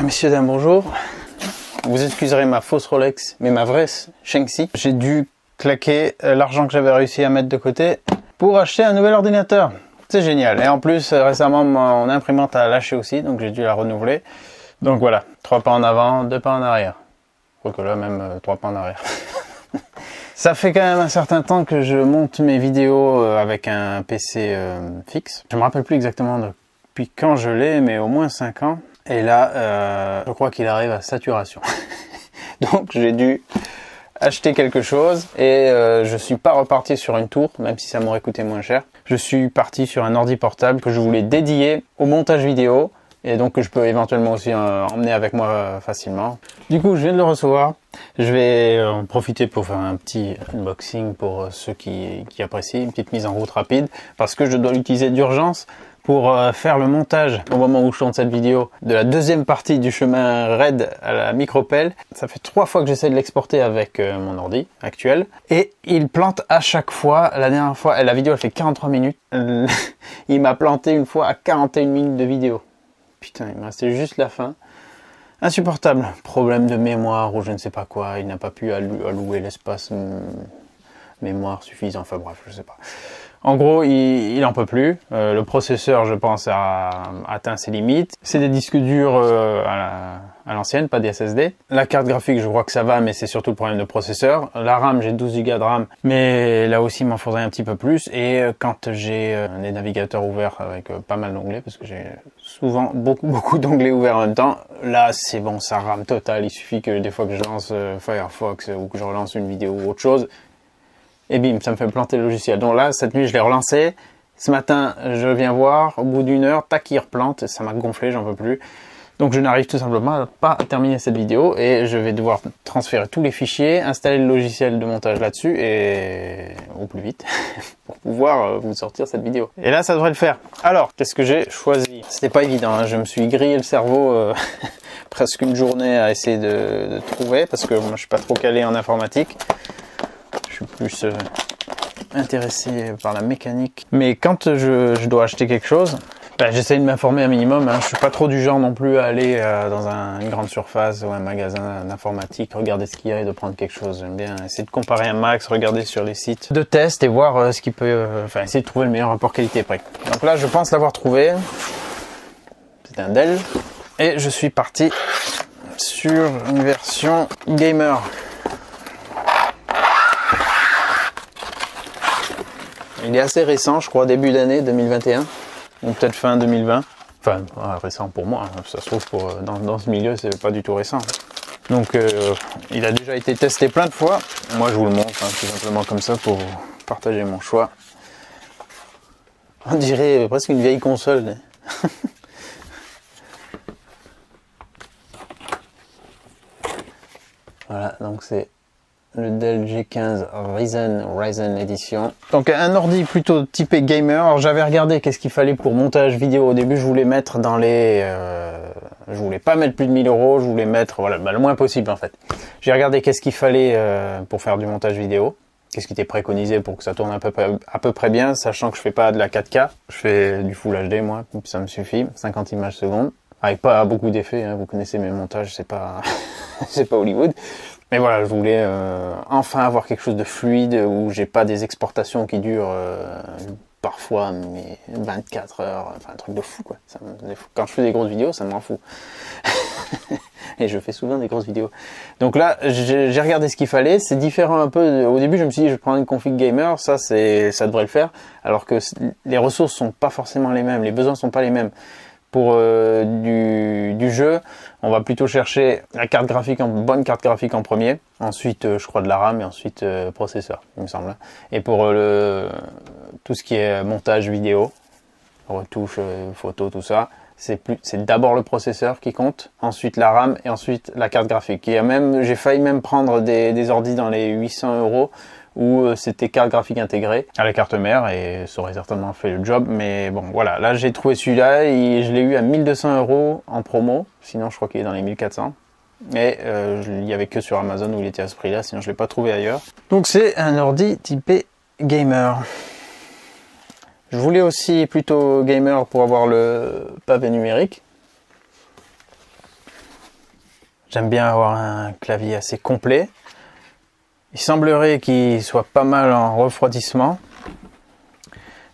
Messieurs, dames, bonjour. Vous excuserez ma fausse Rolex, mais ma vraie Shanxi. J'ai dû claquer l'argent que j'avais réussi à mettre de côté pour acheter un nouvel ordinateur. C'est génial. Et en plus, récemment, mon imprimante a lâché aussi, donc j'ai dû la renouveler. Donc voilà, 3 pas en avant, 2 pas en arrière. Quoique là, même 3 pas en arrière. Ça fait quand même un certain temps que je monte mes vidéos avec un PC fixe. Je me rappelle plus exactement depuis quand je l'ai, mais au moins 5 ans. Et là, je crois qu'il arrive à saturation. Donc j'ai dû acheter quelque chose et je suis pas reparti sur une tour, même si ça m'aurait coûté moins cher. Je suis parti sur un ordi portable que je voulais dédier au montage vidéo et donc que je peux éventuellement aussi emmener avec moi facilement. Du coup, je viens de le recevoir. Je vais en profiter pour faire un petit unboxing pour ceux qui apprécient, une petite mise en route rapide, parce que je dois l'utiliser d'urgence pour faire le montage au moment où je tourne cette vidéo de la deuxième partie du chemin raid à la micropelle. Ça fait 3 fois que j'essaie de l'exporter avec mon ordi actuel et il plante à chaque fois. La dernière fois, la vidéo elle fait 43 minutes. Il m'a planté une fois à 41 minutes de vidéo. Putain, il me restait juste la fin. Insupportable. Problème de mémoire ou je ne sais pas quoi. Il n'a pas pu allouer l'espace mémoire suffisant. Enfin bref, je sais pas. En gros, il en peut plus. Le processeur, je pense, a atteint ses limites. C'est des disques durs à l'ancienne, pas des SSD. La carte graphique, je crois que ça va, mais c'est surtout le problème de processeur. La RAM, j'ai 12 Go de RAM, mais là aussi, il m'en faudrait un petit peu plus. Et quand j'ai des navigateurs ouverts avec pas mal d'onglets, parce que j'ai souvent beaucoup d'onglets ouverts en même temps, là, c'est bon, ça rame total. Il suffit que des fois que je lance Firefox ou que je relance une vidéo ou autre chose, et bim, ça me fait planter le logiciel. Donc là, cette nuit, je l'ai relancé. Ce matin, je viens voir. Au bout d'une heure, tac, il replante. Ça m'a gonflé, j'en peux plus. Donc je n'arrive tout simplement pas à terminer cette vidéo. Et je vais devoir transférer tous les fichiers, installer le logiciel de montage là-dessus et au plus vite pour pouvoir vous sortir cette vidéo. Et là, ça devrait le faire. Alors, qu'est-ce que j'ai choisi? C'était pas évident, hein. Je me suis grillé le cerveau presque une journée à essayer de trouver parce que moi, je suis pas trop calé en informatique. Je suis plus intéressé par la mécanique. Mais quand je dois acheter quelque chose, ben, j'essaie de m'informer un minimum. Hein. Je suis pas trop du genre non plus à aller dans une grande surface ou un magasin d'informatique, regarder ce qu'il y a et de prendre quelque chose. J'aime bien essayer de comparer un max, regarder sur les sites de test et voir ce qui peut... enfin, essayer de trouver le meilleur rapport qualité-prix. Donc là, je pense l'avoir trouvé. C'est un Dell. Et je suis parti sur une version gamer. Il est assez récent, je crois, début d'année 2021, ou peut-être fin 2020. Enfin, récent pour moi, hein. Ça se trouve dans ce milieu, c'est pas du tout récent. Donc, il a déjà été testé plein de fois. Moi, je vous le montre, hein, tout simplement comme ça, pour partager mon choix. On dirait presque une vieille console. Voilà, donc c'est le Dell G15 Ryzen Edition. Donc un ordi plutôt typé gamer. Alors j'avais regardé qu'est-ce qu'il fallait pour montage vidéo. Au début, je voulais mettre dans les... je voulais pas mettre plus de 1000 €. Je voulais mettre voilà, le moins possible en fait. J'ai regardé qu'est-ce qu'il fallait pour faire du montage vidéo. Qu'est-ce qui était préconisé pour que ça tourne à peu près bien, sachant que je fais pas de la 4K. Je fais du Full HD moi, ça me suffit. 50 images secondes. Avec pas beaucoup d'effets. Hein. Vous connaissez mes montages, c'est pas... c'est pas Hollywood. Mais voilà, je voulais enfin avoir quelque chose de fluide où j'ai pas des exportations qui durent parfois mais 24 heures, enfin un truc de fou quoi. Quand je fais des grosses vidéos, ça me rend fou. Et je fais souvent des grosses vidéos. Donc là, j'ai regardé ce qu'il fallait. C'est différent un peu. Au début, je me suis dit, je prends une config gamer, ça devrait le faire. Alors que les ressources sont pas forcément les mêmes, les besoins sont pas les mêmes. Pour du jeu, on va plutôt chercher la carte graphique, bonne carte graphique en premier. Ensuite, je crois de la RAM et ensuite processeur, il me semble. Et pour tout ce qui est montage vidéo, retouche, photo, tout ça, c'est d'abord le processeur qui compte, ensuite la RAM et ensuite la carte graphique. J'ai failli même prendre des ordis dans les 800 € où c'était carte graphique intégrée à la carte mère et ça aurait certainement fait le job. Mais bon, voilà, là j'ai trouvé celui-là et je l'ai eu à 1200 € en promo. Sinon, je crois qu'il est dans les 1400. Mais il n'y avait que sur Amazon où il était à ce prix-là, sinon je ne l'ai pas trouvé ailleurs. Donc c'est un ordi typé gamer. Je voulais aussi plutôt gamer pour avoir le pavé numérique. J'aime bien avoir un clavier assez complet. Il semblerait qu'il soit pas mal en refroidissement.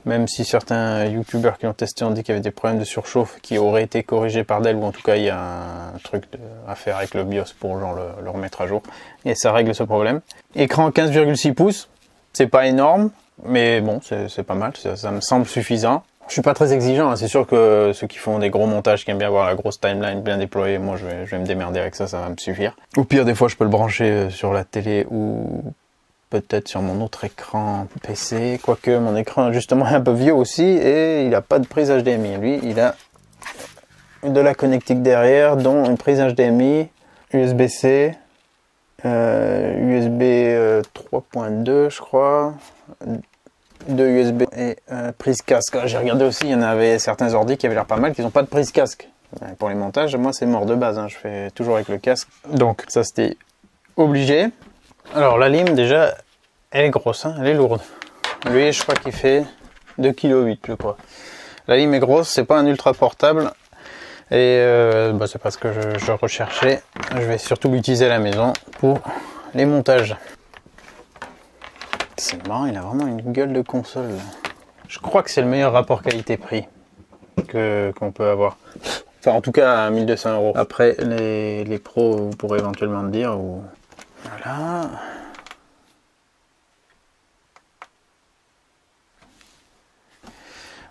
Même si certains youtubeurs qui l'ont testé ont dit qu'il y avait des problèmes de surchauffe qui auraient été corrigés par Dell, ou en tout cas il y a un truc à faire avec le BIOS pour genre le remettre à jour. Et ça règle ce problème. Écran 15,6 pouces, c'est pas énorme, mais bon, c'est pas mal, ça me semble suffisant. Je suis pas très exigeant, hein. C'est sûr que ceux qui font des gros montages, qui aiment bien avoir la grosse timeline bien déployée, moi je vais me démerder avec ça, ça va me suffire. Au pire, des fois je peux le brancher sur la télé ou peut-être sur mon autre écran PC, quoique mon écran justement est un peu vieux aussi et il n'a pas de prise HDMI. Lui, il a de la connectique derrière, dont une prise HDMI, USB-C, USB 3.2 je crois, deux USB et prise casque. J'ai regardé aussi, il y en avait certains ordi qui avaient l'air pas mal, qui n'ont pas de prise casque. Pour les montages, moi c'est mort de base, hein. Je fais toujours avec le casque. Donc ça c'était obligé. Alors la lime déjà, elle est grosse, hein, elle est lourde. Lui je crois qu'il fait 2,8 kg je crois. La lime est grosse, c'est pas un ultra portable. Et c'est pas ce que je recherchais. Je vais surtout l'utiliser à la maison pour les montages. C'est marrant, il a vraiment une gueule de console. Là. Je crois que c'est le meilleur rapport qualité-prix qu'on peut avoir. Enfin en tout cas à 1200 €. Après les pros vous pourrez éventuellement me dire ou... Voilà.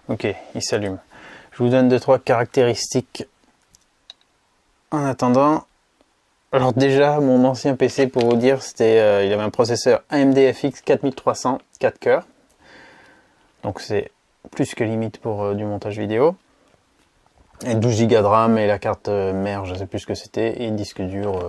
Ok, il s'allume. Je vous donne 2-3 caractéristiques en attendant. Alors déjà, mon ancien PC, pour vous dire, c'était, il avait un processeur AMD FX 4300, 4 cœurs. Donc c'est plus que limite pour du montage vidéo. Et 12 Go de RAM et la carte mère, je ne sais plus ce que c'était, et disque dur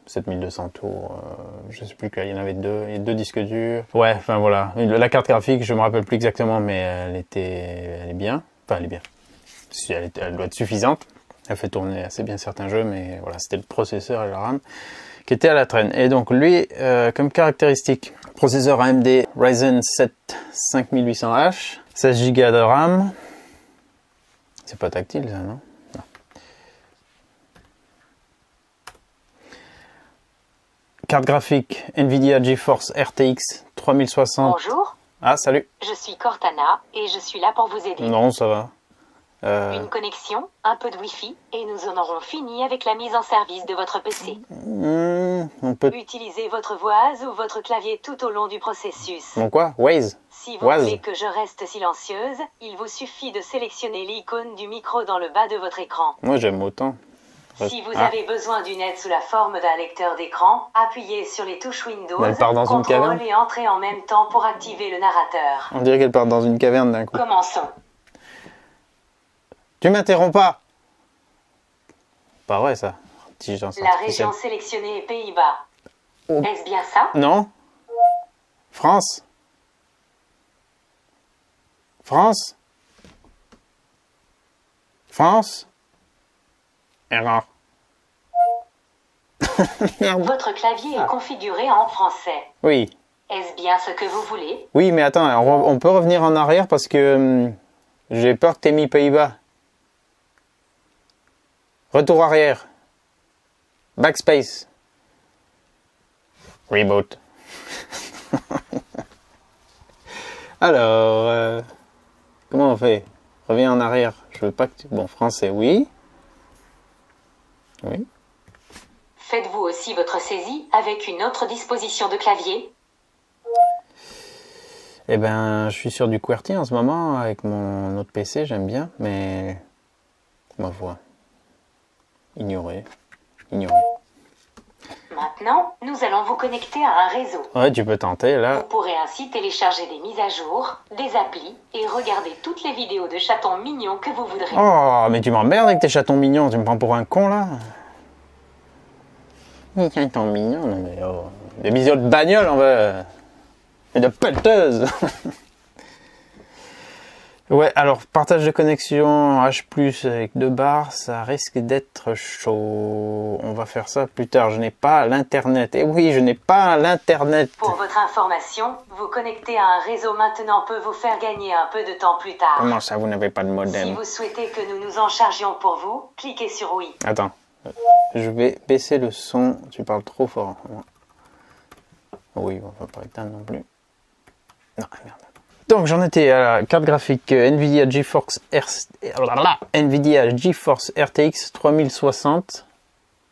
7200 tours, je sais plus qu'il y en avait deux, et 2 disques durs. Ouais, enfin voilà, la carte graphique, je me rappelle plus exactement, mais elle est bien. Enfin, elle est bien. Elle doit être suffisante. Elle fait tourner assez bien certains jeux, mais voilà, c'était le processeur et la RAM qui étaient à la traîne. Et donc lui, comme caractéristique, processeur AMD Ryzen 7 5800H, 16 Go de RAM. C'est pas tactile ça, non? Non. Carte graphique Nvidia GeForce RTX 3060. Bonjour. Ah, salut. Je suis Cortana et je suis là pour vous aider. Non, ça va. Une connexion, un peu de Wi-Fi et nous en aurons fini avec la mise en service de votre PC. On peut... Utilisez votre voix ou votre clavier tout au long du processus. Bon quoi? Waze? Si vous voulez que je reste silencieuse, il vous suffit de sélectionner l'icône du micro dans le bas de votre écran. Moi j'aime autant. Si vous avez besoin d'une aide sous la forme d'un lecteur d'écran, appuyez sur les touches Windows, elle part dans une caverne et entrez en même temps pour activer le narrateur. On dirait qu'elle part dans une caverne d'un coup. Commençons. Tu m'interromps pas. Pas vrai ça. La région sélectionnée est Pays-Bas. Oh. Est-ce bien ça? Non. France. France. France. Erreur. Merde. Votre clavier est configuré en français. Oui. Est-ce bien ce que vous voulez? Oui, mais attends, on peut revenir en arrière parce que j'ai peur que t'aies mis Pays-Bas. Retour arrière. Backspace. Reboot. Alors, comment on fait? Reviens en arrière. Je veux pas que tu... Bon, français, oui. Oui. Faites-vous aussi votre saisie avec une autre disposition de clavier? Eh ben, je suis sur du QWERTY en ce moment avec mon autre PC, j'aime bien, mais ma voix. Ignorer. Maintenant, nous allons vous connecter à un réseau. Ouais, tu peux tenter, là. Vous pourrez ainsi télécharger des mises à jour, des applis et regarder toutes les vidéos de chatons mignons que vous voudrez. Oh, mais tu m'emmerdes avec tes chatons mignons, tu me prends pour un con, là. Des chatons mignons, non mais oh. Des bisous de bagnole, on va... Et de pelleteuse. Ouais, alors, partage de connexion H+, avec 2 barres, ça risque d'être chaud. On va faire ça plus tard. Je n'ai pas l'internet. Et oui, je n'ai pas l'internet. Pour votre information, vous connecter à un réseau maintenant peut vous faire gagner un peu de temps plus tard. Comment ça, vous n'avez pas de modem? Si vous souhaitez que nous nous en chargions pour vous, cliquez sur oui. Attends, Je vais baisser le son, tu parles trop fort. Oui, on va pas éteindre non plus. Non, merde. Donc j'en étais à la carte graphique Nvidia GeForce RTX 3060.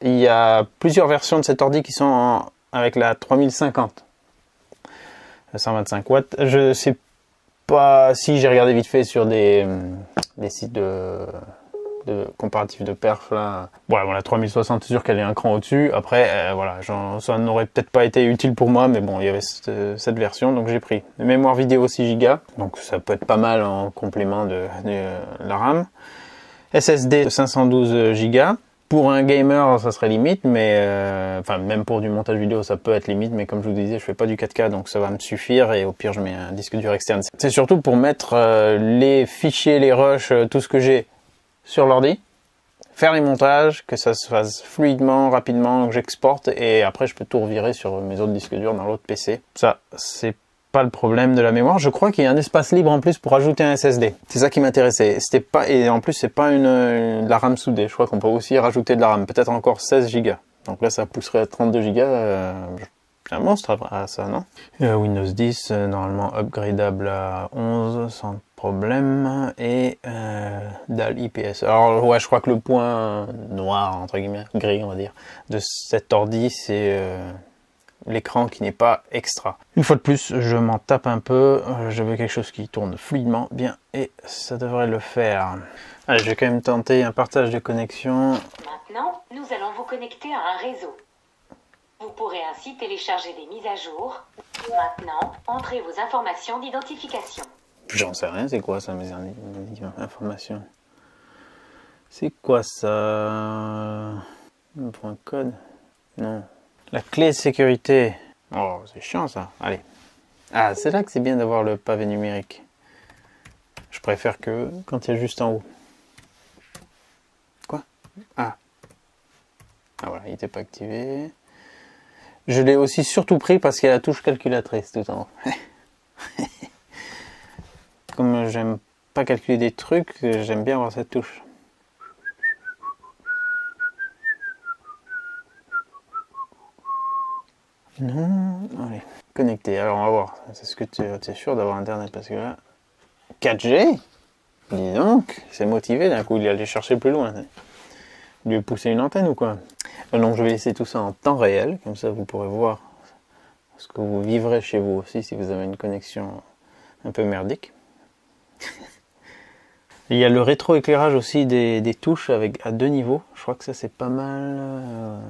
Il y a plusieurs versions de cet ordi qui sont avec la 3050. 125 watts. Je sais pas si j'ai regardé vite fait sur des sites de comparatifs de perf là. Ouais, bon, la 3060 c'est sûr qu'elle est un cran au-dessus. Après, voilà, ça n'aurait peut-être pas été utile pour moi, mais bon, il y avait cette version, donc j'ai pris. Mémoire vidéo 6 Go, donc ça peut être pas mal en complément de la RAM. SSD 512 Go. Pour un gamer, ça serait limite, mais enfin même pour du montage vidéo, ça peut être limite, mais comme je vous disais, je fais pas du 4K, donc ça va me suffire, et au pire, je mets un disque dur externe. C'est surtout pour mettre les fichiers, les rushs, tout ce que j'ai sur l'ordi, faire les montages, que ça se fasse fluidement, rapidement, que j'exporte, et après je peux tout revirer sur mes autres disques durs dans l'autre PC. Ça, c'est pas le problème de la mémoire. Je crois qu'il y a un espace libre en plus pour ajouter un SSD. C'est ça qui m'intéressait. C'était pas, et en plus c'est pas de la RAM soudée. Je crois qu'on peut aussi rajouter de la RAM, peut-être encore 16 Go. Donc là ça pousserait à 32 Go. C'est un monstre à ça, non? Windows 10 normalement upgradable à 11 sans problème, et dalle IPS. Alors ouais, je crois que le point noir entre guillemets, gris on va dire, de cet ordi c'est l'écran qui n'est pas extra. Une fois de plus, je m'en tape un peu, je veux quelque chose qui tourne fluidement, bien, et ça devrait le faire. Allez, je vais quand même tenter un partage de connexion. Maintenant, nous allons vous connecter à un réseau. Vous pourrez ainsi télécharger des mises à jour. Maintenant, entrez vos informations d'identification. J'en sais rien, c'est quoi ça, mes informations? C'est quoi ça? Un point code? Non. La clé de sécurité. Oh, c'est chiant ça. Allez. Ah, c'est là que c'est bien d'avoir le pavé numérique. Je préfère que quand il y a juste en haut. Quoi? Ah. Ah voilà, il n'était pas activé. Je l'ai aussi surtout pris parce qu'il y a la touche calculatrice tout en haut. Comme j'aime pas calculer des trucs, j'aime bien avoir cette touche. Non, allez, connecté. Alors on va voir. Est-ce que tu es sûr d'avoir internet? Parce que là, 4G? Dis donc, c'est motivé d'un coup, il est allé chercher plus loin. Il lui pousser une antenne ou quoi? Donc je vais laisser tout ça en temps réel, comme ça vous pourrez voir ce que vous vivrez chez vous aussi si vous avez une connexion un peu merdique. Il y a le rétroéclairage aussi des touches à 2 niveaux. Je crois que ça c'est pas mal.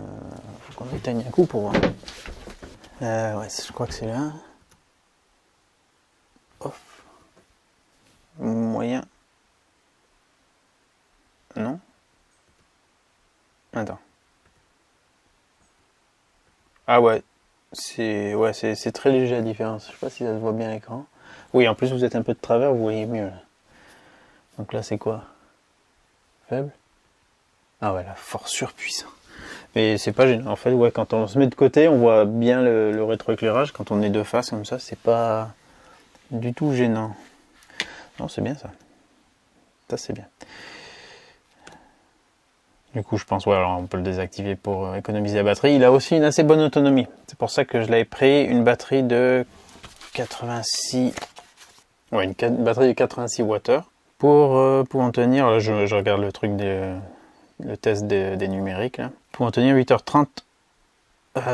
Faut qu'on éteigne un coup pour voir. Ouais, je crois que c'est là. Off. Moyen. Non. Attends. Ah ouais. C'est très léger la différence. Je sais pas si ça se voit bien à l'écran. Oui, en plus vous êtes un peu de travers, vous voyez mieux là. Donc là c'est quoi? Faible? Ah ouais, la force surpuissante. Mais c'est pas gênant. En fait, ouais, quand on se met de côté, on voit bien le rétroéclairage. Quand on est de face comme ça, c'est pas du tout gênant. Non, c'est bien ça. Ça c'est bien. Du coup, je pense, ouais, alors on peut le désactiver pour économiser la batterie. Il a aussi une assez bonne autonomie. C'est pour ça que je l'avais pris, une batterie de 86... Ouais, une batterie de 86 Wh. Pour en tenir, là, je regarde le truc le test des numériques, là. Pour en tenir 8h30,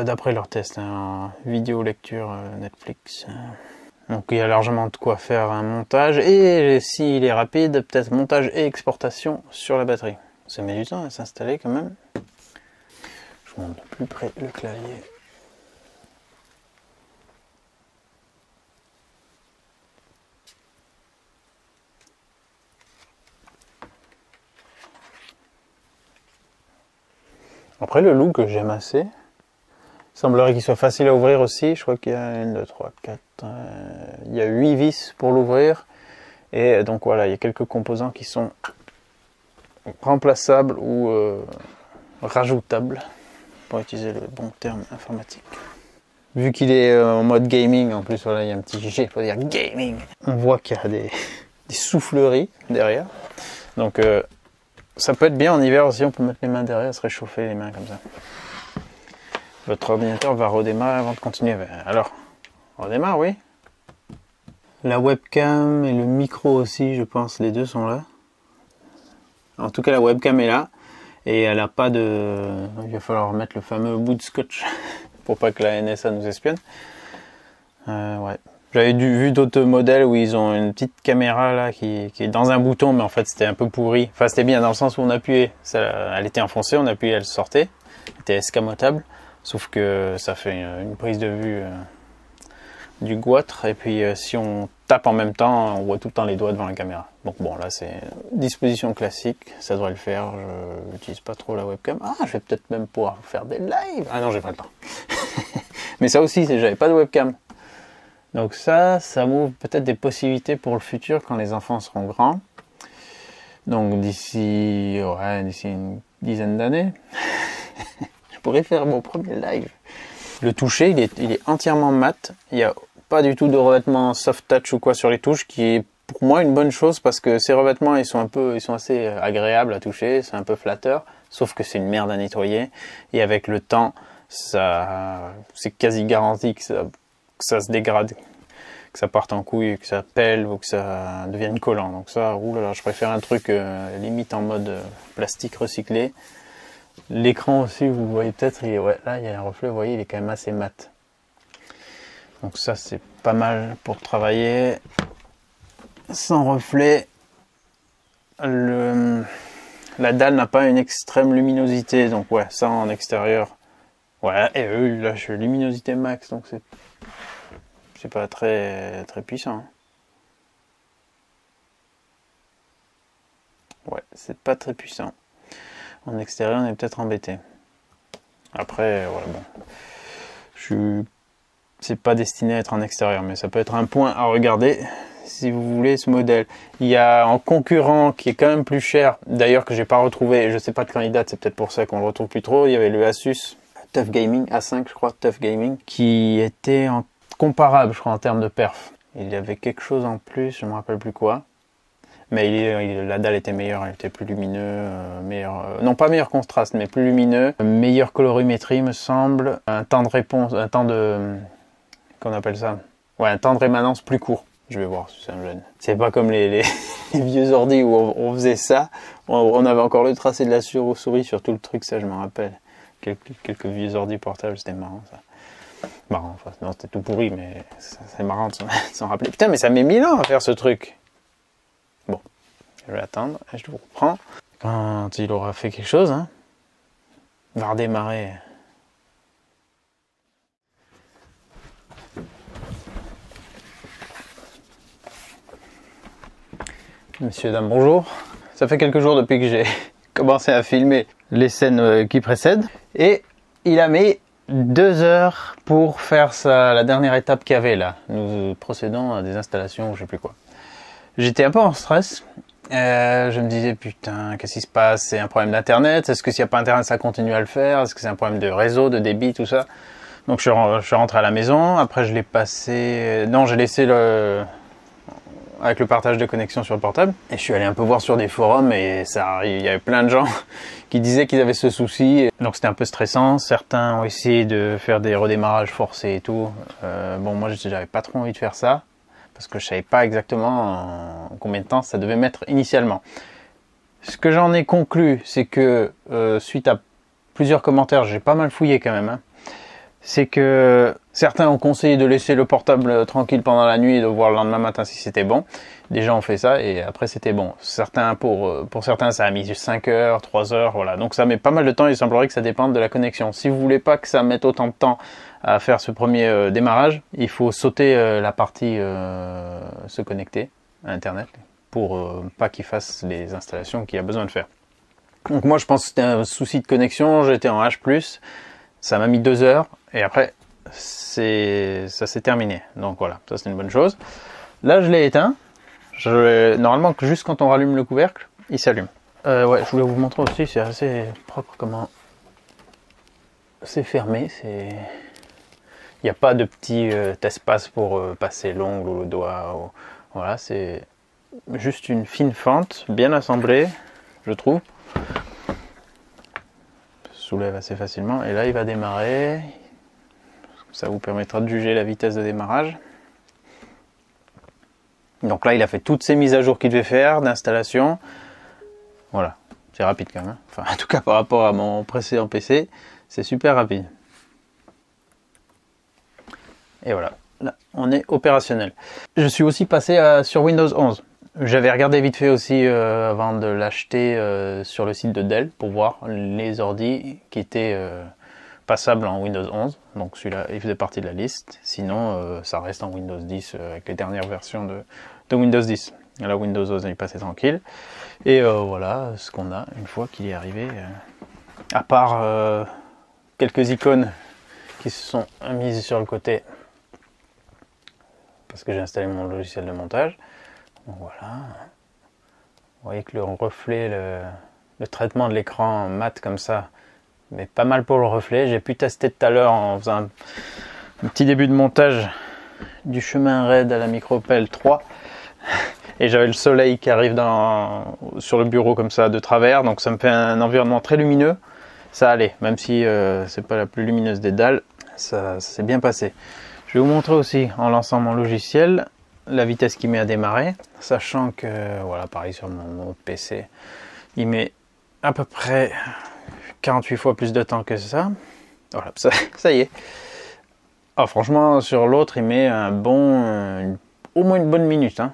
d'après leur test, hein, vidéo lecture Netflix. Donc il y a largement de quoi faire un montage, et s'il est rapide, peut-être montage et exportation sur la batterie. Ça met du temps à s'installer quand même. Je monte de plus près le clavier. Après le look j'aime assez. Il semblerait qu'il soit facile à ouvrir aussi. Je crois qu'il y a 1, 2, 3, 4. Il y a 8 vis pour l'ouvrir. Et donc voilà, il y a quelques composants qui sont remplaçables ou rajoutables, pour utiliser le bon terme informatique. Vu qu'il est en mode gaming, en plus voilà, il y a un petit G pour dire gaming. On voit qu'il y a des souffleries derrière. Donc Ça peut être bien en hiver aussi, on peut mettre les mains derrière, se réchauffer les mains comme ça. Votre ordinateur va redémarrer avant de continuer. Alors, on redémarre, oui. La webcam et le micro aussi, je pense, les deux sont là. En tout cas, la webcam est là. Et elle a pas de... Il va falloir mettre le fameux bout de scotch pour pas que la NSA nous espionne. Ouais. J'avais vu d'autres modèles où ils ont une petite caméra là qui est dans un bouton, mais en fait c'était un peu pourri. Enfin c'était bien dans le sens où on appuyait, elle était enfoncée, on appuyait, elle sortait. Elle était escamotable, sauf que ça fait une prise de vue du goitre. Et puis si on tape en même temps, on voit tout le temps les doigts devant la caméra. Donc bon, là c'est disposition classique, ça devrait le faire. Je n'utilise pas trop la webcam. Ah, je vais peut-être même pouvoir faire des lives. Ah non, j'ai pas le temps. Mais ça aussi, j'avais pas de webcam. Donc ça m'ouvre peut-être des possibilités pour le futur quand les enfants seront grands. Donc d'ici une dizaine d'années, je pourrais faire mon premier live. Le toucher, il est entièrement mat. Il n'y a pas du tout de revêtement soft touch ou quoi sur les touches, qui est pour moi une bonne chose parce que ces revêtements ils sont assez agréables à toucher, c'est un peu flatteur, sauf que c'est une merde à nettoyer et avec le temps c'est quasi garanti que ça se dégrade, que ça parte en couille, que ça pèle ou que ça devienne collant. Donc ça, oulala, je préfère un truc limite en mode plastique recyclé. L'écran aussi, vous voyez peut-être, là il y a un reflet, vous voyez, il est quand même assez mat. Donc ça c'est pas mal pour travailler sans reflet. La dalle n'a pas une extrême luminosité, donc ouais, ça en extérieur. Ouais, et là je suis luminosité max, donc c'est pas très puissant. Ouais, c'est pas très puissant. En extérieur, on est peut-être embêté. Après, voilà, bon. C'est pas destiné à être en extérieur, mais ça peut être un point à regarder si vous voulez ce modèle. Il y a en concurrent qui est quand même plus cher, d'ailleurs que j'ai pas retrouvé, je sais pas de quand il date, c'est peut-être pour ça qu'on le retrouve plus trop. Il y avait le Asus Tough Gaming, A5 je crois, Tough Gaming, qui était comparable je crois en termes de perf. Il y avait quelque chose en plus, je me rappelle plus quoi. Mais la dalle était meilleure, elle était plus lumineux, non pas meilleur contraste, mais plus lumineux, meilleure colorimétrie me semble, un temps de réponse, un temps de, qu'on appelle ça, ouais, un temps de rémanence plus court. Je vais voir si c'est un jeune. C'est pas comme les vieux ordi où on faisait ça, on avait encore le tracé de la souris sur tout le truc, ça je me rappelle. Quelques vieux ordi portables, c'était marrant ça. Marrant, enfin non c'était tout pourri, mais c'est marrant de s'en rappeler. Putain mais ça met 1000 ans à faire ce truc. Bon, je vais attendre et je vous reprends. Quand il aura fait quelque chose, hein, il va redémarrer. Monsieur, dame, bonjour. Ça fait quelques jours depuis que j'ai commencé à filmer les scènes qui précèdent. Et il a mis 2 heures pour faire la dernière étape qu'il y avait là. Nous procédons à des installations, je sais plus quoi. J'étais un peu en stress. Je me disais, putain, qu'est-ce qui se passe? C'est un problème d'internet? Est-ce que s'il n'y a pas internet, ça continue à le faire? Est-ce que c'est un problème de réseau, de débit, tout ça? Donc je suis rentré à la maison. Après, je l'ai passé... Non, j'ai laissé avec le partage de connexion sur le portable. Et je suis allé un peu voir sur des forums et il y avait plein de gens qui disaient qu'ils avaient ce souci. Donc c'était un peu stressant. Certains ont essayé de faire des redémarrages forcés et tout. Bon, moi, j'avais pas trop envie de faire ça, parce que je savais pas exactement combien de temps ça devait mettre initialement. Ce que j'en ai conclu, c'est que suite à plusieurs commentaires, j'ai pas mal fouillé quand même, hein, c'est que certains ont conseillé de laisser le portable tranquille pendant la nuit et de voir le lendemain matin si c'était bon. Des gens ont fait ça et après c'était bon. Pour certains, ça a mis 5 heures, 3 heures, voilà. Donc ça met pas mal de temps et il semblerait que ça dépende de la connexion. Si vous voulez pas que ça mette autant de temps à faire ce premier démarrage, il faut sauter la partie se connecter à Internet pour pas qu'il fasse les installations qu'il a besoin de faire. Donc moi je pense que c'était un souci de connexion, j'étais en H+, ça m'a mis 2 heures et après ça s'est terminé. Donc voilà, ça c'est une bonne chose. Là je l'ai éteint. Normalement juste quand on rallume le couvercle, il s'allume. Ouais, je voulais vous montrer aussi, c'est assez propre comment c'est fermé. Il n'y a pas de petit espace pour passer l'ongle ou le doigt. Voilà, c'est juste une fine fente, bien assemblée, je trouve. Soulève assez facilement et là il va démarrer. Ça vous permettra de juger la vitesse de démarrage. Donc là il a fait toutes ces mises à jour qu'il devait faire d'installation. Voilà, c'est rapide quand même, hein. Enfin en tout cas par rapport à mon précédent PC, c'est super rapide. Et voilà, là on est opérationnel. Je suis aussi passé sur Windows 11. J'avais regardé vite fait aussi avant de l'acheter sur le site de Dell pour voir les ordis qui étaient passables en Windows 11. Donc celui-là, il faisait partie de la liste. Sinon, ça reste en Windows 10 avec les dernières versions de Windows 10. Et là, Windows 11 est passé tranquille. Et voilà ce qu'on a une fois qu'il est arrivé. À part quelques icônes qui se sont mises sur le côté parce que j'ai installé mon logiciel de montage. Voilà, vous voyez que le reflet, le traitement de l'écran mat comme ça, mais pas mal pour le reflet. J'ai pu tester tout à l'heure en faisant un petit début de montage du chemin raid à la micropelle 3 et j'avais le soleil qui arrive sur le bureau comme ça de travers, donc ça me fait un environnement très lumineux. Ça allait, même si c'est pas la plus lumineuse des dalles, ça s'est bien passé. Je vais vous montrer aussi en lançant mon logiciel la vitesse qu'il met à démarrer, sachant que, voilà, pareil sur mon PC, il met à peu près 48 fois plus de temps que ça. Voilà, ça y est. Ah, franchement, sur l'autre, il met au moins une bonne minute, hein.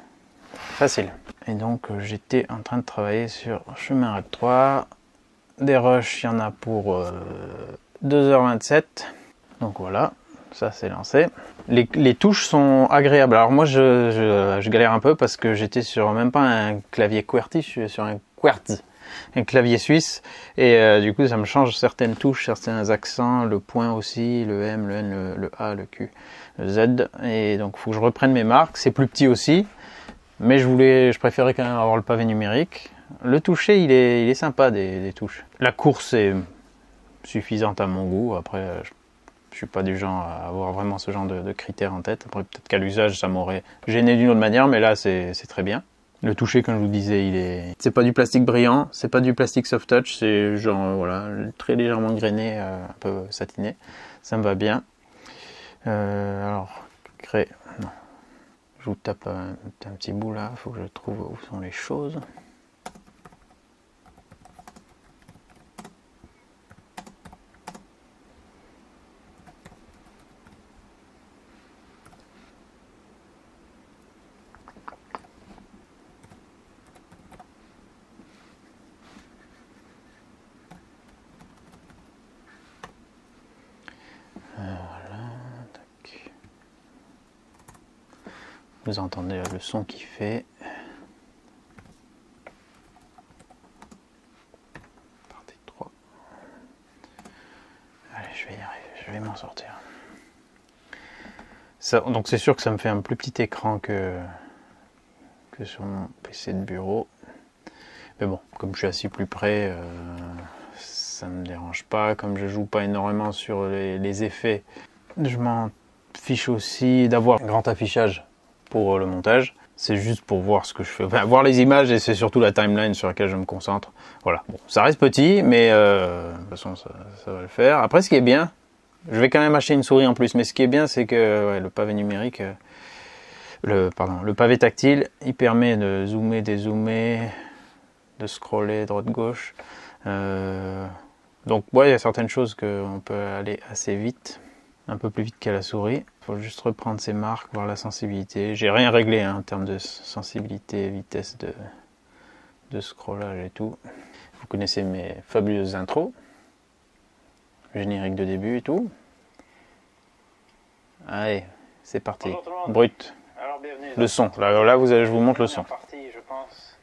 Facile. Et donc, j'étais en train de travailler sur chemin raid 3. Des rushs, il y en a pour 2h27. Donc voilà. Ça c'est lancé. Les touches sont agréables. Alors moi je galère un peu parce que j'étais sur même pas un clavier QWERTY, je suis sur un QWERTZ, un clavier suisse. Et du coup ça me change certaines touches, certains accents, le point aussi, le M, le N, le A, le Q, le Z. Et donc il faut que je reprenne mes marques. C'est plus petit aussi. Mais je préférais quand même avoir le pavé numérique. Le toucher il est sympa des touches. La course est suffisante à mon goût. Après je suis pas du genre à avoir vraiment ce genre de critères en tête. Après, peut-être qu'à l'usage, ça m'aurait gêné d'une autre manière, mais là, c'est très bien. Le toucher, comme je vous disais, c'est pas du plastique brillant, c'est pas du plastique soft touch, c'est genre, voilà, très légèrement grainé, un peu satiné. Ça me va bien. Alors, non. Je vous tape un petit bout là, il faut que je trouve où sont les choses. Vous entendez le son qu'il fait. Partie 3. Allez, je vais y arriver, je vais m'en sortir. Ça, donc c'est sûr que ça me fait un plus petit écran que sur mon PC de bureau. Mais bon, comme je suis assis plus près, ça me dérange pas. Comme je joue pas énormément sur les effets, je m'en fiche aussi d'avoir un grand affichage pour le montage. C'est juste pour voir ce que je fais, enfin, voir les images, et c'est surtout la timeline sur laquelle je me concentre. Voilà, bon, ça reste petit, mais de toute façon ça va le faire. Après, ce qui est bien, je vais quand même acheter une souris en plus, mais ce qui est bien, c'est que ouais, le pavé numérique, le pavé tactile, il permet de zoomer, dézoomer, de scroller droite-gauche. Donc ouais, il y a certaines choses qu'on peut aller assez vite, un peu plus vite qu'à la souris. Il faut juste reprendre ses marques, voir la sensibilité. J'ai rien réglé hein, en termes de sensibilité, vitesse de scrollage et tout. Vous connaissez mes fabuleuses intros, générique de début et tout. Allez, c'est parti. Brut. Alors, le son. Là je vous montre le son. Partie, je pense,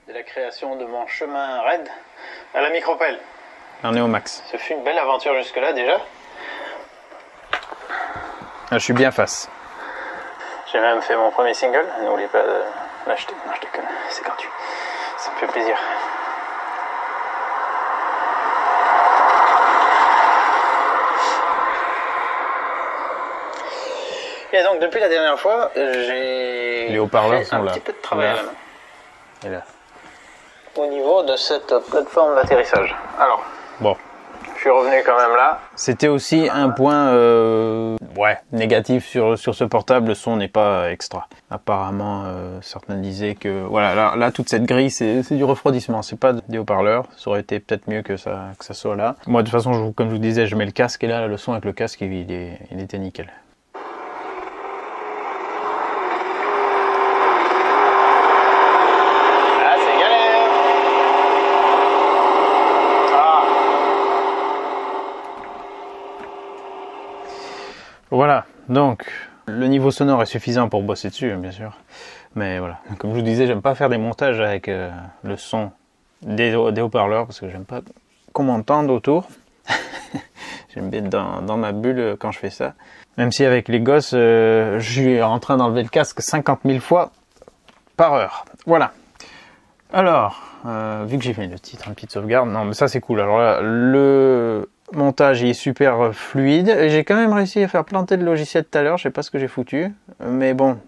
de la création de mon chemin raid à la micropelle. Là, on est au max. Ce fut une belle aventure jusque-là déjà. Là, je suis bien face. J'ai même fait mon premier single. N'oubliez pas de l'acheter. Non, je déconne. C'est gratuit. Ça me fait plaisir. Et donc, depuis la dernière fois, j'ai... Les haut-parleurs sont là. Un petit peu de travail là. Et là. au niveau de cette plateforme d'atterrissage. Alors, bon, je suis revenu quand même là. C'était aussi un point négatif sur ce portable, le son n'est pas extra. Apparemment, certains disaient que voilà, là toute cette grille c'est du refroidissement, c'est pas des haut-parleurs. Ça aurait été peut-être mieux que ça soit là. Moi de toute façon, comme je vous disais, je mets le casque et là le son avec le casque il était nickel. Voilà, donc le niveau sonore est suffisant pour bosser dessus, bien sûr. Mais voilà, comme je vous disais, j'aime pas faire des montages avec le son des haut-parleurs parce que j'aime pas qu'on m'entende autour. J'aime bien être dans ma bulle quand je fais ça. Même si avec les gosses, je suis en train d'enlever le casque 50 000 fois par heure. Voilà. Alors, vu que j'ai fait une petite sauvegarde, non mais ça c'est cool. Alors là, le montage est super fluide et j'ai quand même réussi à faire planter le logiciel tout à l'heure. Je sais pas ce que j'ai foutu, mais bon,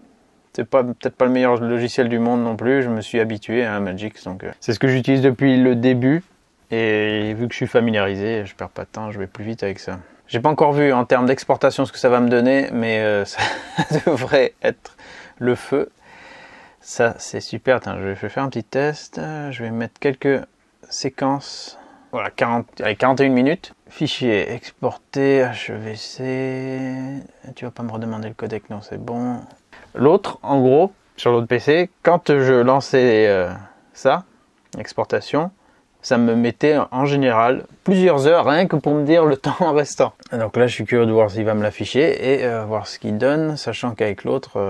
c'est peut-être pas le meilleur logiciel du monde non plus. Je me suis habitué à Magix, donc c'est ce que j'utilise depuis le début. Et vu que je suis familiarisé, je perds pas de temps, je vais plus vite avec ça. J'ai pas encore vu en termes d'exportation ce que ça va me donner, mais ça devrait être le feu. Ça c'est super. Attends, je vais faire un petit test. Je vais mettre quelques séquences. Voilà, 41 minutes. Fichier exporté, HEVC. Tu vas pas me redemander le codec, non, c'est bon. L'autre, en gros, sur l'autre PC, quand je lançais ça, exportation, ça me mettait en général plusieurs heures rien que pour me dire le temps restant. Donc là, je suis curieux de voir s'il va me l'afficher et voir ce qu'il donne, sachant qu'avec l'autre,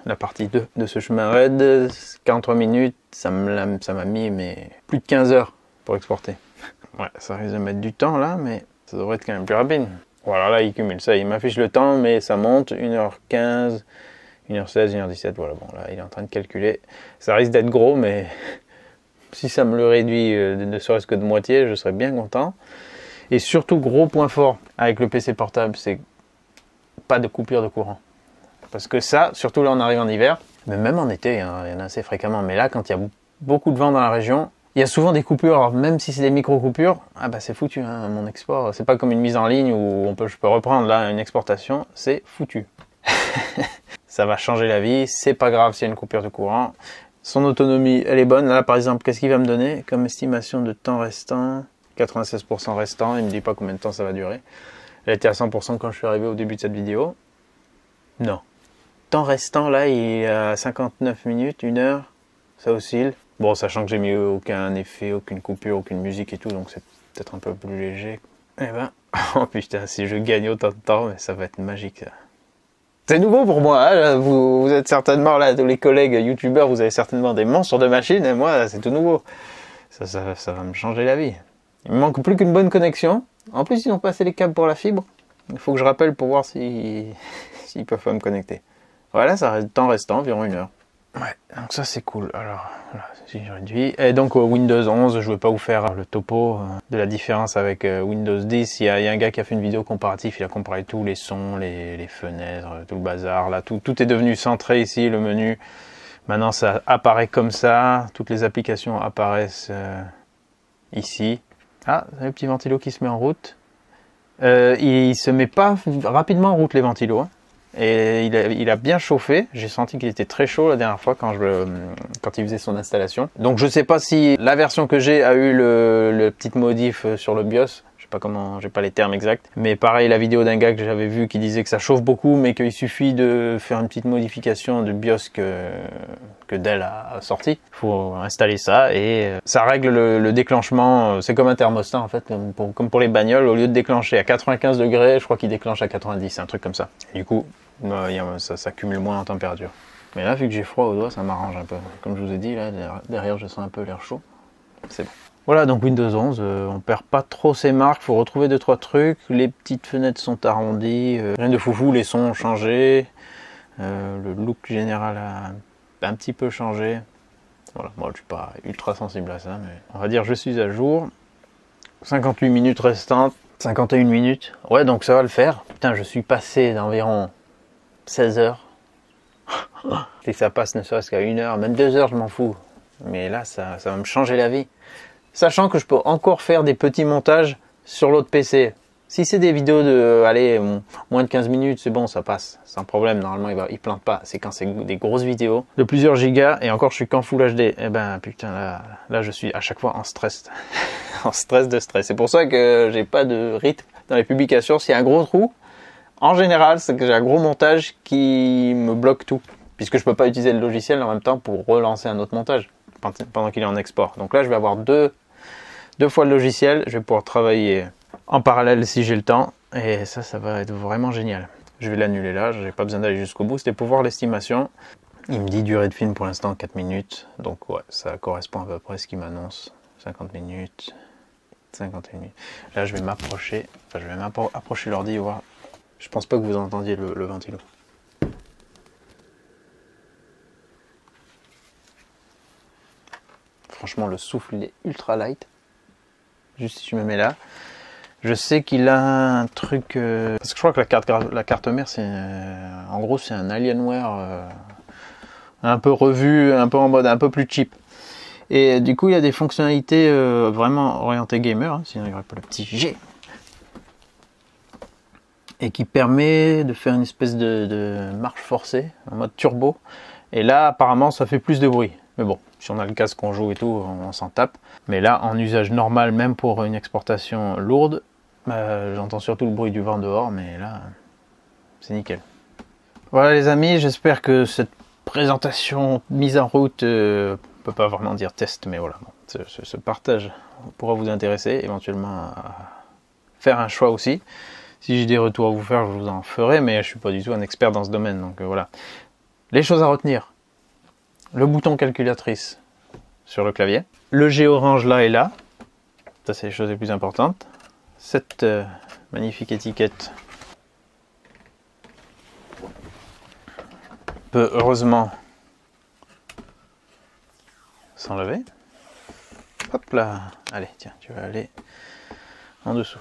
la partie 2 de ce chemin raid, 43 minutes, ça m'a mis mais plus de 15 heures pour exporter. Ouais, ça risque de mettre du temps là, mais ça devrait être quand même plus rapide. Voilà, là il cumule ça, il m'affiche le temps, mais ça monte 1h15, 1h16, 1h17, voilà, bon là il est en train de calculer. Ça risque d'être gros, mais si ça me le réduit ne serait-ce que de moitié, je serais bien content. Et surtout, gros point fort avec le PC portable, c'est pas de coupure de courant. Parce que ça, surtout là on arrive en hiver, mais même en été, hein, il y en a assez fréquemment, mais là quand il y a beaucoup de vent dans la région, il y a souvent des coupures, alors même si c'est des micro-coupures, ah bah c'est foutu, hein, mon export, c'est pas comme une mise en ligne où je peux reprendre là une exportation, c'est foutu. Ça va changer la vie, c'est pas grave s'il y a une coupure de courant. Son autonomie, elle est bonne. Là, par exemple, qu'est-ce qu'il va me donner comme estimation de temps restant? 96% restant, il me dit pas combien de temps ça va durer. Elle était à 100% quand je suis arrivé au début de cette vidéo. Non. Temps restant, là, il est à 59 minutes, 1 heure, ça oscille. Bon, sachant que j'ai mis aucun effet, aucune coupure, aucune musique et tout, donc c'est peut-être un peu plus léger. Eh ben, oh putain, si je gagne autant de temps, mais ça va être magique, ça. C'est nouveau pour moi, hein, là, vous êtes certainement, là, tous les collègues youtubeurs, vous avez certainement des monstres de machines, et moi, c'est tout nouveau. Ça va me changer la vie. Il me manque plus qu'une bonne connexion. En plus, ils ont passé les câbles pour la fibre. Il faut que je rappelle pour voir s'ils peuvent pas me connecter. Voilà, ça reste temps restant, environ 1 heure. Ouais, donc ça c'est cool. Alors, voilà, si je réduis. Et donc au Windows 11, je ne vais pas vous faire le topo de la différence avec Windows 10. Il y a un gars qui a fait une vidéo comparative, il a comparé tous les sons, les fenêtres, tout le bazar. Là, tout est devenu centré ici, le menu. Maintenant ça apparaît comme ça, toutes les applications apparaissent ici. Ah, le petit ventilo qui se met en route. Il se met pas rapidement en route les ventilos, hein. Et il a bien chauffé. J'ai senti qu'il était très chaud la dernière fois quand il faisait son installation. Donc je sais pas si la version que j'ai a eu le petit modif sur le BIOS. Je sais pas comment, j'ai pas les termes exacts. Mais pareil, la vidéo d'un gars que j'avais vu qui disait que ça chauffe beaucoup, mais qu'il suffit de faire une petite modification de BIOS que Dell a sorti. Faut installer ça et ça règle le déclenchement. C'est comme un thermostat en fait, comme pour les bagnoles. Au lieu de déclencher à 95 degrés, je crois qu'il déclenche à 90, un truc comme ça. Et du coup, ça cumule moins en température. Mais là, vu que j'ai froid aux doigts, ça m'arrange un peu. Comme je vous ai dit, là, derrière, je sens un peu l'air chaud. C'est bon. Voilà, donc Windows 11, on perd pas trop ses marques, faut retrouver 2-3 trucs. Les petites fenêtres sont arrondies, rien de foufou, les sons ont changé. Le look général a un petit peu changé. Voilà, moi je suis pas ultra sensible à ça, mais on va dire je suis à jour. 58 minutes restantes, 51 minutes. Ouais, donc ça va le faire. Putain, je suis passé d'environ 16 heures. Et ça passe ne serait-ce qu'à 1 heure, même 2 heures, je m'en fous. Mais là, ça va me changer la vie. Sachant que je peux encore faire des petits montages sur l'autre PC. Si c'est des vidéos de, allez, moins de 15 minutes, c'est bon, ça passe, sans problème. Normalement, il plante pas. C'est quand c'est des grosses vidéos de plusieurs gigas, et encore, je suis qu'en Full HD. Eh ben, putain, là, je suis à chaque fois en stress. En stress de stress. C'est pour ça que j'ai pas de rythme dans les publications. S'il y a un gros trou, en général, c'est que j'ai un gros montage qui me bloque tout. Puisque je peux pas utiliser le logiciel en même temps pour relancer un autre montage pendant qu'il est en export. Donc là, je vais avoir deux fois le logiciel. Je vais pouvoir travailler en parallèle si j'ai le temps, et ça va être vraiment génial. Je vais l'annuler là, j'ai pas besoin d'aller jusqu'au bout, c'était pour voir l'estimation. Il me dit durée de film pour l'instant 4 minutes, donc ouais, ça correspond à peu près à ce qu'il m'annonce. 50 minutes, 51 minutes. Là je vais m'approcher, approcher l'ordi et voir. Je pense pas que vous entendiez le ventilo. Franchement le souffle il est ultra light. Juste si je me mets là. Je sais qu'il a un truc... parce que je crois que la carte mère, c'est en gros, c'est un Alienware un peu revu, un peu en mode un peu plus cheap. Et du coup, il y a des fonctionnalités vraiment orientées gamer, hein, sinon il n'y aurait pas le petit G. Et qui permet de faire une espèce de marche forcée, en mode turbo. Et là, apparemment, ça fait plus de bruit. Mais bon, si on a le casque qu'on joue et tout, on s'en tape. Mais là, en usage normal, même pour une exportation lourde, j'entends surtout le bruit du vent dehors, mais là, c'est nickel. Voilà les amis, j'espère que cette présentation mise en route, on peut pas vraiment dire test, mais voilà, bon, ce partage pourra vous intéresser, éventuellement à faire un choix aussi. Si j'ai des retours à vous faire, je vous en ferai, mais je suis pas du tout un expert dans ce domaine, donc voilà. Les choses à retenir. Le bouton calculatrice sur le clavier. Le G orange là et là. Ça, c'est les choses les plus importantes. Cette magnifique étiquette peut heureusement s'enlever. Hop là. Allez, tiens, tu vas aller en dessous.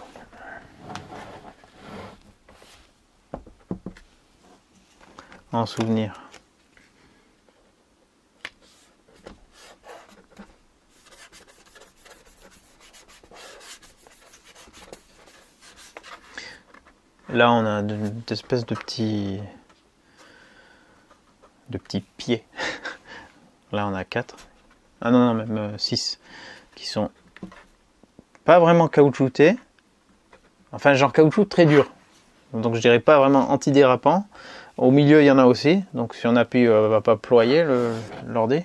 En souvenir. Là, on a une espèce de petits pieds. Là, on a 4. Ah non, même 6. Qui sont pas vraiment caoutchoutés. Enfin, genre caoutchouc très dur. Donc, je dirais pas vraiment antidérapant. Au milieu, il y en a aussi. Donc, si on appuie, va pas ployer l'ordi.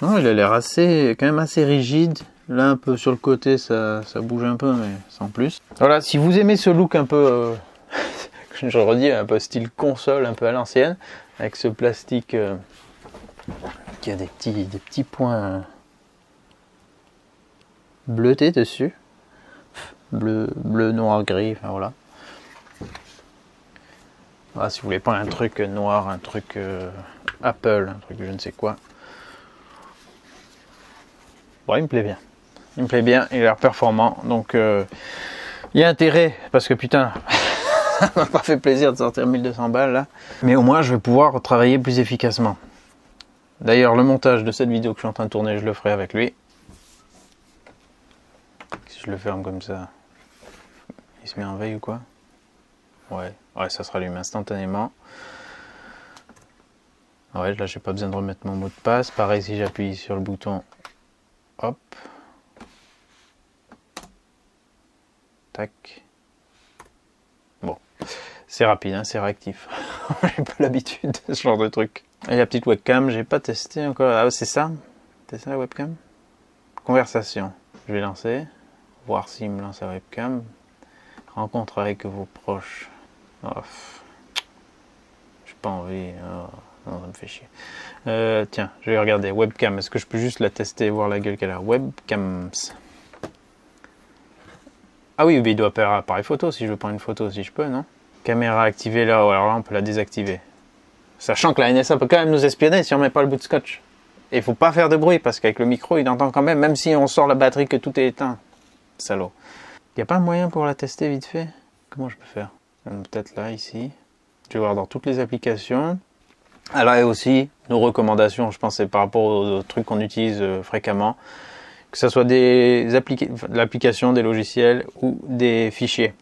Non, il a l'air quand même assez rigide. Là, un peu sur le côté, ça bouge un peu, mais sans plus. Voilà, si vous aimez ce look un peu, je redis, un peu style console, un peu à l'ancienne, avec ce plastique qui a des petits points bleutés dessus. Bleu, noir, gris, enfin voilà. Voilà, si vous voulez pas un truc noir, un truc Apple, un truc je ne sais quoi. Bon, il me plaît bien. Il me plaît bien, il a l'air performant. Donc, il y a intérêt, parce que putain, ça m'a pas fait plaisir de sortir 1200 balles là. Mais au moins, je vais pouvoir travailler plus efficacement. D'ailleurs, le montage de cette vidéo que je suis en train de tourner, je le ferai avec lui. Si je le ferme comme ça, il se met en veille ou quoi? Ouais, ça se rallume instantanément. Ouais, là, j'ai pas besoin de remettre mon mot de passe. Pareil, si j'appuie sur le bouton, hop. Tac. Bon, c'est rapide, hein, c'est réactif. J'ai pas l'habitude de ce genre de truc. Et la petite webcam, j'ai pas testé encore. Ah, c'est ça? C'est ça la webcam? Conversation. Je vais lancer. Voir s'il me lance la webcam. Rencontre avec vos proches. Oh, j'ai pas envie. Oh, non, ça me fait chier. Tiens, je vais regarder. Webcam. Est-ce que je peux juste la tester et voir la gueule qu'elle a? Webcams. Ah oui, mais il doit faire appareil photo si je veux prendre une photo, si je peux, non? Caméra activée là, alors là on peut la désactiver. Sachant que la NSA peut quand même nous espionner si on met pas le bout de scotch. Et il faut pas faire de bruit parce qu'avec le micro il entend quand même si on sort la batterie que tout est éteint. Salaud. Il n'y a pas un moyen pour la tester vite fait? Comment je peux faire? Peut-être là, ici. Je vais voir dans toutes les applications. Alors et aussi, nos recommandations, je pense, c'est par rapport aux trucs qu'on utilise fréquemment. Que ce soit l'application, des logiciels ou des fichiers.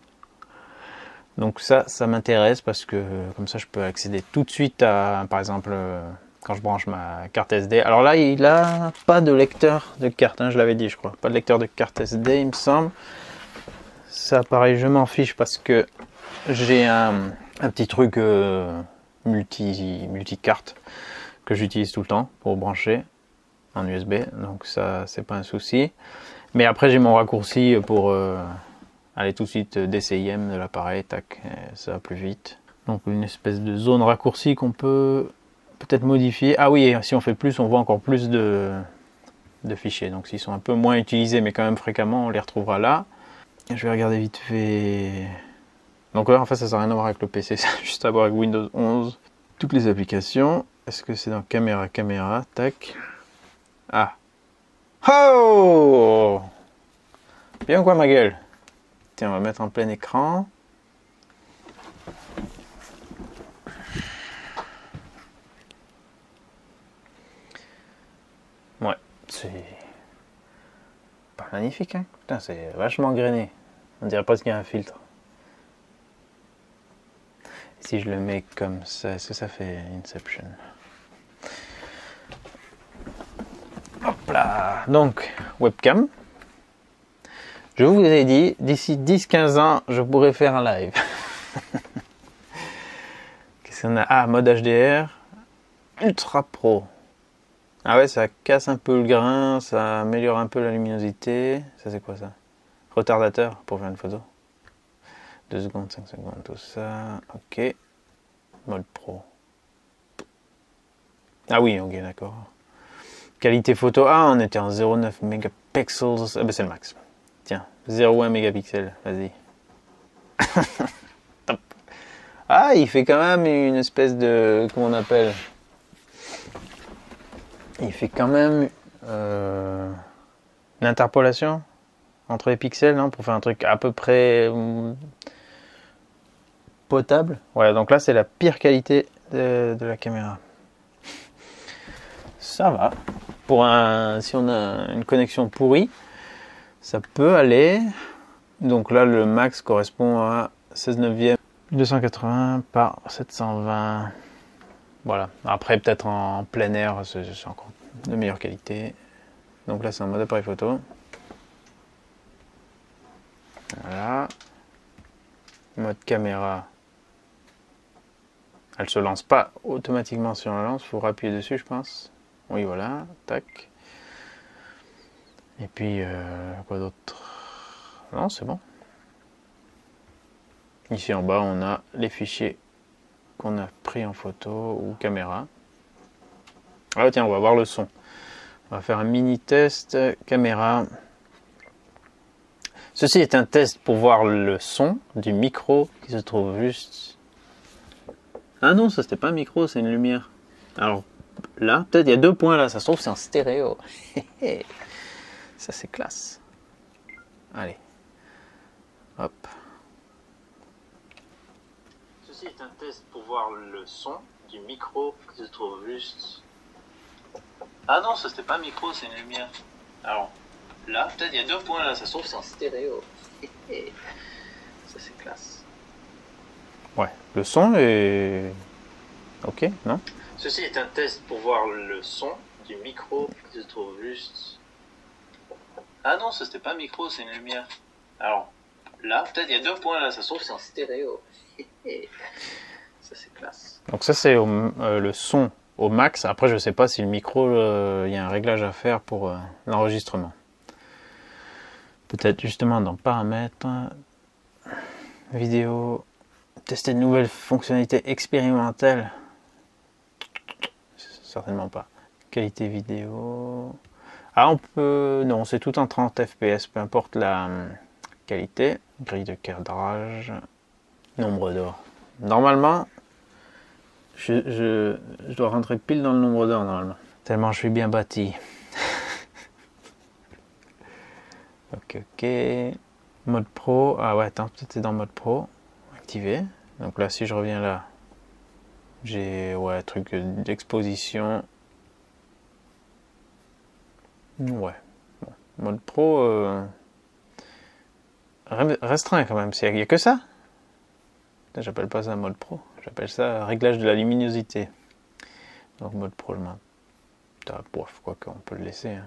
Donc ça m'intéresse parce que comme ça je peux accéder tout de suite à, par exemple, quand je branche ma carte SD. Alors là, il a pas de lecteur de carte, hein, je l'avais dit je crois. Pas de lecteur de carte SD il me semble. Ça pareil, je m'en fiche parce que j'ai un petit truc multi-carte que j'utilise tout le temps pour brancher en USB. Donc ça, c'est pas un souci. Mais après, j'ai mon raccourci pour aller tout de suite DCIM de l'appareil. Tac, ça va plus vite. Donc une espèce de zone raccourci qu'on peut peut-être modifier. Ah oui, si on fait plus, on voit encore plus de fichiers. Donc s'ils sont un peu moins utilisés, mais quand même fréquemment, on les retrouvera là. Je vais regarder vite fait. Donc là, en fait, ça n'a rien à voir avec le PC, ça a juste à voir avec Windows 11. Toutes les applications. Est-ce que c'est dans caméra, tac. Ah. Oh! Bien quoi, ma gueule? Tiens, on va mettre en plein écran. Ouais, c'est pas magnifique, hein? Putain, c'est vachement grainé. On dirait pas qu'il y a un filtre. Si je le mets comme ça, est-ce que ça fait Inception? Hop là. Donc, webcam. Je vous ai dit, d'ici 10-15 ans, je pourrais faire un live. Qu'est-ce qu'on a? Ah, mode HDR. Ultra Pro. Ah ouais, ça casse un peu le grain, ça améliore un peu la luminosité. Ça, c'est quoi ça? Retardateur pour faire une photo. 2 secondes, 5 secondes, tout ça. Ok. Mode Pro. Ah oui, ok, d'accord. Qualité photo. Ah, on était en 0,9 mégapixels. Ah ben c'est le max. Tiens, 0,1 mégapixels. Vas-y. Top. Ah, il fait quand même une espèce de... Comment on appelle? Il fait quand même une interpolation entre les pixels, non? Pour faire un truc à peu près potable. Ouais, donc là, c'est la pire qualité de la caméra. Ça va. Si on a une connexion pourrie, ça peut aller. Donc là, le max correspond à 16 neuvième 280 par 720. Voilà. Après, peut-être en plein air, c'est encore de meilleure qualité. Donc là, c'est en mode appareil photo. Voilà. Mode caméra. Elle se lance pas automatiquement si on la lance. Il faut appuyer dessus, je pense. Oui, voilà. Tac. Et puis, quoi d'autre? Non, c'est bon. Ici en bas, on a les fichiers qu'on a pris en photo ou caméra. Ah tiens, on va voir le son. On va faire un mini test caméra. Ceci est un test pour voir le son du micro qui se trouve juste... Ah non, ça c'était pas un micro, c'est une lumière. Alors là, peut-être il y a 2 points là, ça se trouve c'est en stéréo. Ça c'est classe. Allez. Hop. Ceci est un test pour voir le son du micro qui se trouve juste... Ah non, ça c'était pas un micro, c'est une lumière. Alors là, peut-être il y a 2 points là, ça se trouve c'est en stéréo. Ça c'est classe. Ouais, le son est... Ok, non? Ceci est un test pour voir le son du micro qui se trouve juste... Ah non, ça c'était pas un micro, c'est une lumière. Alors là, peut-être il y a 2 points là, ça se trouve c'est en stéréo. Ça c'est classe. Donc ça c'est le son au max. Après je sais pas si le micro, il y a un réglage à faire pour l'enregistrement. Peut-être justement dans paramètres, vidéo, tester de nouvelles fonctionnalités expérimentales. Certainement pas. Qualité vidéo. Ah on peut... Non, c'est tout en 30 fps, peu importe la qualité. Grille de cadrage. Nombre d'or. Normalement, je dois rentrer pile dans le nombre d'or normalement. Tellement je suis bien bâti. Ok. Mode pro. Ah ouais, attends, peut-être c'est dans mode pro. Activé. Donc là, si je reviens là, J'ai, ouais, truc d'exposition. Ouais. Bon. Mode pro, restreint quand même. Il n'y a que ça. J'appelle pas ça mode pro. J'appelle ça réglage de la luminosité. Donc mode pro, le main. Bof, quoi qu'on peut le laisser. Hein.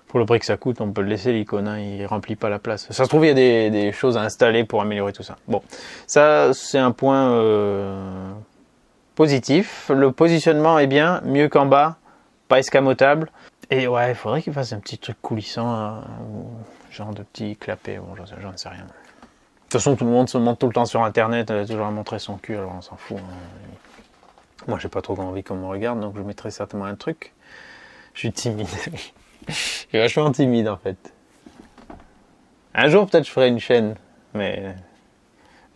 Pour le prix que ça coûte, on peut le laisser, l'icône, hein, il remplit pas la place. Ça se trouve, il y a des choses à installer pour améliorer tout ça. Bon, ça c'est un point positif. Le positionnement est bien, mieux qu'en bas, pas escamotable. Et ouais, il faudrait qu'il fasse un petit truc coulissant, hein, genre de petit clapet, bon, j'en sais rien. De toute façon, tout le monde se montre tout le temps sur internet, elle a toujours à montrer son cul, alors on s'en fout. Hein. Moi, j'ai pas trop envie qu'on me regarde, donc je mettrai certainement un truc. Je suis timide. Je suis vachement timide en fait. Un jour, peut-être, je ferai une chaîne, mais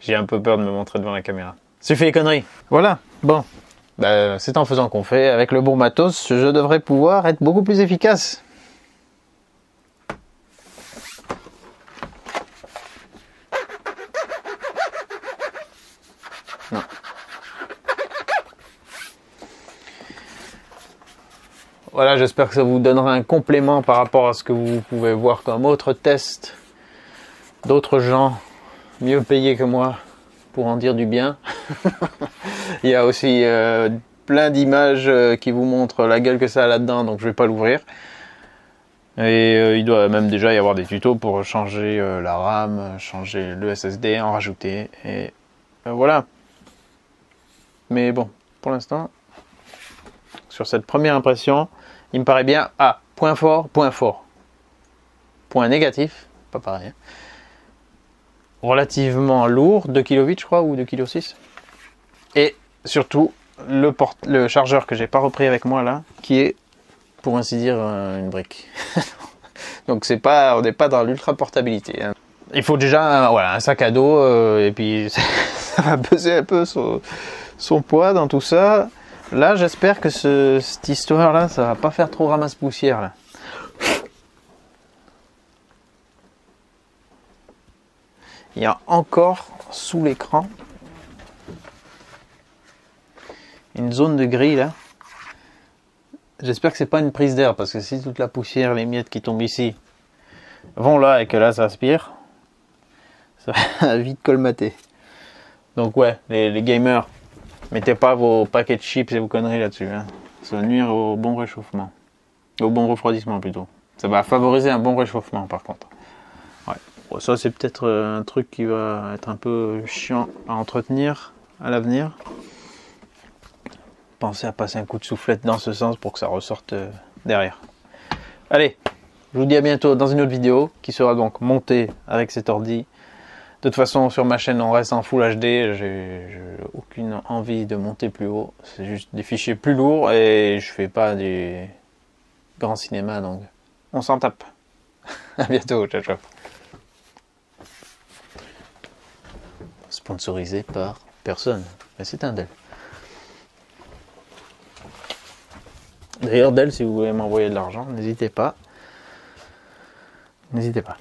j'ai un peu peur de me montrer devant la caméra. Suffit les conneries. Voilà, bon. Bah, c'est en faisant qu'on fait. Avec le bon matos, je devrais pouvoir être beaucoup plus efficace. Non. Voilà, j'espère que ça vous donnera un complément par rapport à ce que vous pouvez voir comme autre test d'autres gens mieux payés que moi pour en dire du bien. Il y a aussi plein d'images qui vous montrent la gueule que ça a là-dedans, donc je vais pas l'ouvrir. Et il doit même déjà y avoir des tutos pour changer la RAM, changer le SSD, en rajouter. Et voilà. Mais bon, pour l'instant, sur cette première impression, il me paraît bien. Ah, point fort, point fort. Point négatif, pas pareil. Hein. Relativement lourd, 2,8 kg je crois, ou 2,6 kg. Et surtout, le chargeur que j'ai pas repris avec moi là, qui est, pour ainsi dire, une brique. Donc c'est pas, on n'est pas dans l'ultra portabilité. Hein. Il faut déjà voilà, un sac à dos, et puis ça va peser un peu son poids dans tout ça. Là, j'espère que cette histoire-là, ça va pas faire trop ramasse-poussière. Là. Il y a encore, sous l'écran, une zone de gris, là. J'espère que c'est pas une prise d'air, parce que si toute la poussière, les miettes qui tombent ici, vont là, et que là, ça aspire, ça va vite colmater. Donc ouais, les gamers, mettez pas vos paquets de chips et vos conneries là-dessus. Hein. Ça va nuire au bon réchauffement. Au bon refroidissement plutôt. Ça va favoriser un bon réchauffement par contre. Ouais. Bon, ça c'est peut-être un truc qui va être un peu chiant à entretenir à l'avenir. Pensez à passer un coup de soufflette dans ce sens pour que ça ressorte derrière. Allez, je vous dis à bientôt dans une autre vidéo qui sera donc montée avec cet ordi. De toute façon, sur ma chaîne, on reste en Full HD. J'ai aucune envie de monter plus haut. C'est juste des fichiers plus lourds et je fais pas du grand cinéma, donc on s'en tape. À bientôt, ciao ciao. Sponsorisé par personne, mais c'est un Dell. D'ailleurs, Dell, si vous voulez m'envoyer de l'argent, n'hésitez pas. N'hésitez pas.